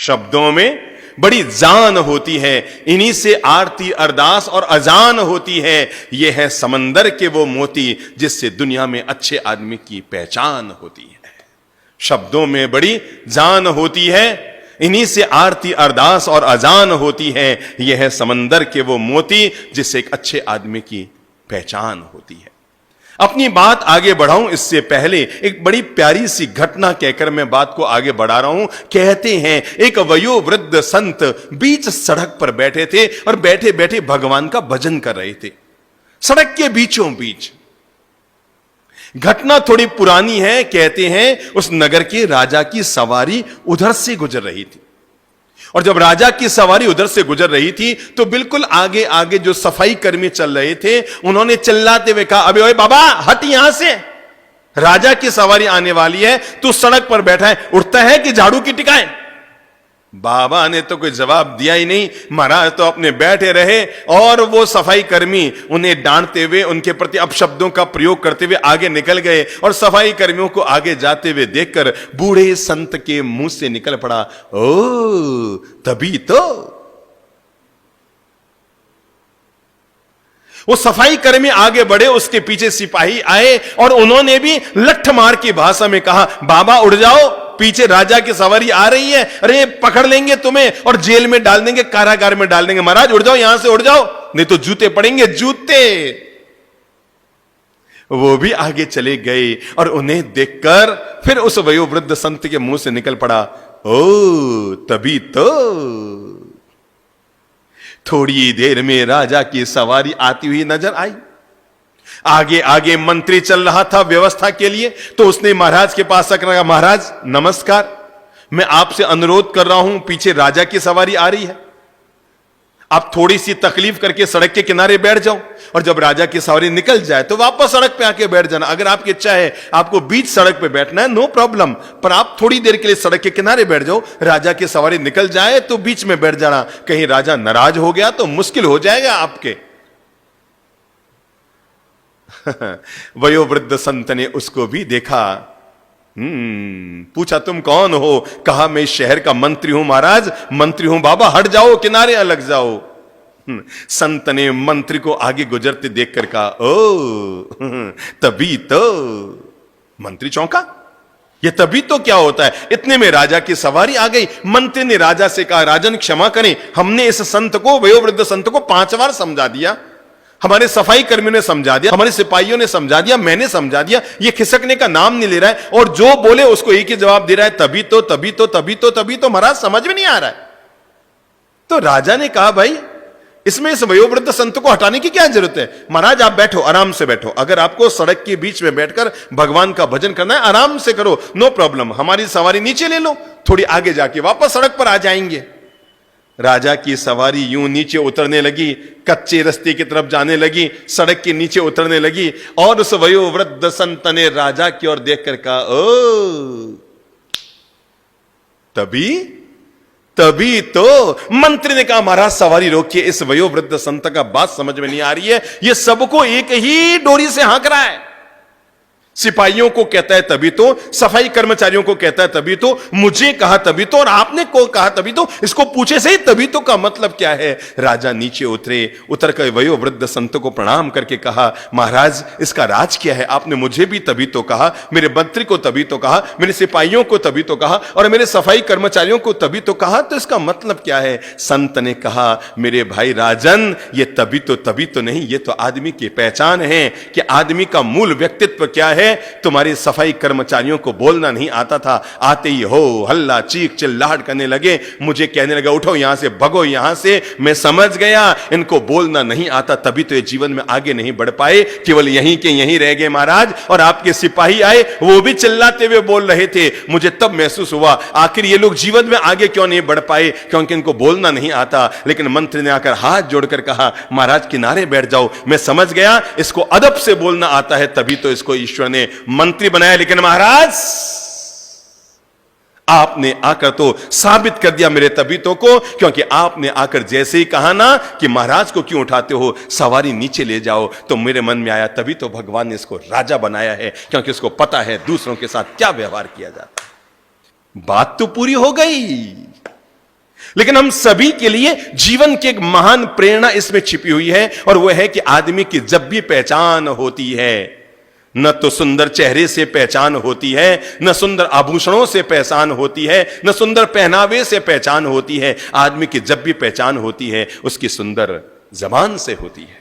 शब्दों में बड़ी जान होती है, इन्हीं से आरती अरदास और अजान होती है। यह है समंदर के वो मोती जिससे दुनिया में अच्छे आदमी की पहचान होती है। शब्दों में बड़ी जान होती है, इन्हीं से आरती अरदास और अजान होती है। यह है समंदर के वो मोती जिससे एक अच्छे आदमी की पहचान होती है। अपनी बात आगे बढ़ाऊं इससे पहले एक बड़ी प्यारी सी घटना कहकर मैं बात को आगे बढ़ा रहा हूं। कहते हैं एक वयोवृद्ध संत बीच सड़क पर बैठे थे और बैठे बैठे भगवान का भजन कर रहे थे, सड़क के बीचों बीच। घटना थोड़ी पुरानी है। कहते हैं उस नगर के राजा की सवारी उधर से गुजर रही थी, और जब राजा की सवारी उधर से गुजर रही थी तो बिल्कुल आगे आगे जो सफाई कर्मी चल रहे थे, उन्होंने चिल्लाते हुए कहा, अबे ओए बाबा हट यहां से, राजा की सवारी आने वाली है, तू सड़क पर बैठा है, उठता है कि झाड़ू की टिकाए। बाबा ने तो कोई जवाब दिया ही नहीं। महाराज तो अपने बैठे रहे और वो सफाई कर्मी उन्हें डांटते हुए, उनके प्रति अपशब्दों का प्रयोग करते हुए आगे निकल गए। और सफाई कर्मियों को आगे जाते हुए देखकर बूढ़े संत के मुंह से निकल पड़ा, ओ तभी तो। वो सफाई कर्मी आगे बढ़े, उसके पीछे सिपाही आए और उन्होंने भी लठ मार की भाषा में कहा, बाबा उड़ जाओ, पीछे राजा की सवारी आ रही है, अरे पकड़ लेंगे तुम्हें और जेल में डाल देंगे, कारागार में डाल देंगे। महाराज उड़ जाओ, यहां से उड़ जाओ, नहीं तो जूते पड़ेंगे, जूते। वो भी आगे चले गए और उन्हें देखकर फिर उस वयोवृद्ध संत के मुंह से निकल पड़ा, ओ तभी तो। थोड़ी देर में राजा की सवारी आती हुई नजर आई। आगे आगे मंत्री चल रहा था व्यवस्था के लिए, तो उसने महाराज के पास आकर कहा, महाराज नमस्कार, मैं आपसे अनुरोध कर रहा हूं, पीछे राजा की सवारी आ रही है, आप थोड़ी सी तकलीफ करके सड़क के किनारे बैठ जाओ, और जब राजा की सवारी निकल जाए तो वापस सड़क पे आके बैठ जाना। अगर आपकी इच्छा है आपको बीच सड़क पे बैठना है, नो प्रॉब्लम, पर आप थोड़ी देर के लिए सड़क के किनारे बैठ जाओ, राजा की सवारी निकल जाए तो बीच में बैठ जाना, कहीं राजा नाराज हो गया तो मुश्किल हो जाएगा आपके। वयोवृद्ध संत ने उसको भी देखा, पूछा तुम कौन हो? कहा मैं शहर का मंत्री हूं महाराज, मंत्री हूं। बाबा हट जाओ, किनारे अलग जाओ। संत ने मंत्री को आगे गुजरते देखकर कहा, ओ तभी तो। मंत्री चौंका, ये तभी तो क्या होता है? इतने में राजा की सवारी आ गई। मंत्री ने राजा से कहा, राजन क्षमा करें, हमने इस संत को, वयोवृद्ध संत को 5 बार समझा दिया, हमारे सफाई कर्मियों ने समझा दिया, हमारे सिपाहियों ने समझा दिया, मैंने समझा दिया, ये खिसकने का नाम नहीं ले रहा है, और जो बोले उसको एक ही जवाब दे रहा है, तभी तो तभी तो तभी तो तभी तो। महाराज समझ में नहीं आ रहा है। तो राजा ने कहा, भाई इसमें इस वयोवृद्ध संत को हटाने की क्या जरूरत है? महाराज आप बैठो, आराम से बैठो, अगर आपको सड़क के बीच में बैठकर भगवान का भजन करना है आराम से करो, नो प्रॉब्लम, हमारी सवारी नीचे ले लो, थोड़ी आगे जाके वापस सड़क पर आ जाएंगे। राजा की सवारी यूं नीचे उतरने लगी, कच्चे रास्ते की तरफ जाने लगी, सड़क के नीचे उतरने लगी, और उस वयोवृद्ध संत ने राजा की ओर देखकर कहा, ओ तभी तो। मंत्री ने कहा, महाराज सवारी रोकिए, इस वयोवृद्ध संत का बात समझ में नहीं आ रही है, ये सबको एक ही डोरी से हाँक रहा है। सिपाहियों को कहता है तभी तो, सफाई कर्मचारियों को कहता है तभी तो, मुझे कहा तभी तो, और आपने को कहा तभी तो, इसको पूछे से ही तभी तो का मतलब क्या है? राजा नीचे उतरे, उतर कर वयोवृद्ध संत को प्रणाम करके कहा, महाराज इसका राज क्या है? आपने मुझे भी तभी तो कहा, मेरे मंत्री को तभी तो कहा, मेरे सिपाहियों को तभी तो कहा, और मेरे सफाई कर्मचारियों को तभी तो कहा, तो इसका मतलब क्या है? संत ने कहा, मेरे भाई राजन, ये तभी तो नहीं, ये तो आदमी की पहचान है कि आदमी का मूल व्यक्तित्व क्या है। तुम्हारे सफाई कर्मचारियों को बोलना नहीं आता था, आते ही हो हल्ला चीख चिल्लाहट करने लगे, मुझे कहने लगा उठो यहां से, भगो यहां से। मैं समझ गया इनको बोलना नहीं आता, तभी तो ये जीवन में आगे नहीं बढ़ पाए, केवल यहीं के यहीं रह गए महाराज। और आपके सिपाही आए, वो भी चिल्लाते हुए बोल रहे थे। मुझे तब महसूस हुआ आखिर ये लोग जीवन में आगे क्यों नहीं बढ़ पाए, क्योंकि इनको बोलना नहीं आता। लेकिन मंत्री ने आकर हाथ जोड़कर कहा, महाराज किनारे बैठ जाओ, मैं समझ गया इसको अदब से बोलना आता है, तभी तो इसको ईश्वर ने मंत्री बनाया। लेकिन महाराज आपने आकर तो साबित कर दिया मेरे तबीतों को, क्योंकि आपने आकर जैसे ही कहा ना कि महाराज को क्यों उठाते हो, सवारी नीचे ले जाओ, तो मेरे मन में आया तभी तो भगवान ने इसको राजा बनाया है, क्योंकि उसको पता है दूसरों के साथ क्या व्यवहार किया जाता है। बात तो पूरी हो गई। लेकिन हम सभी के लिए जीवन की एक महान प्रेरणा इसमें छिपी हुई है, और वह है कि आदमी की जब भी पहचान होती है, न तो सुंदर चेहरे से पहचान होती है, न सुंदर आभूषणों से पहचान होती है, न सुंदर पहनावे से पहचान होती है। आदमी की जब भी पहचान होती है, उसकी सुंदर जबान से होती है।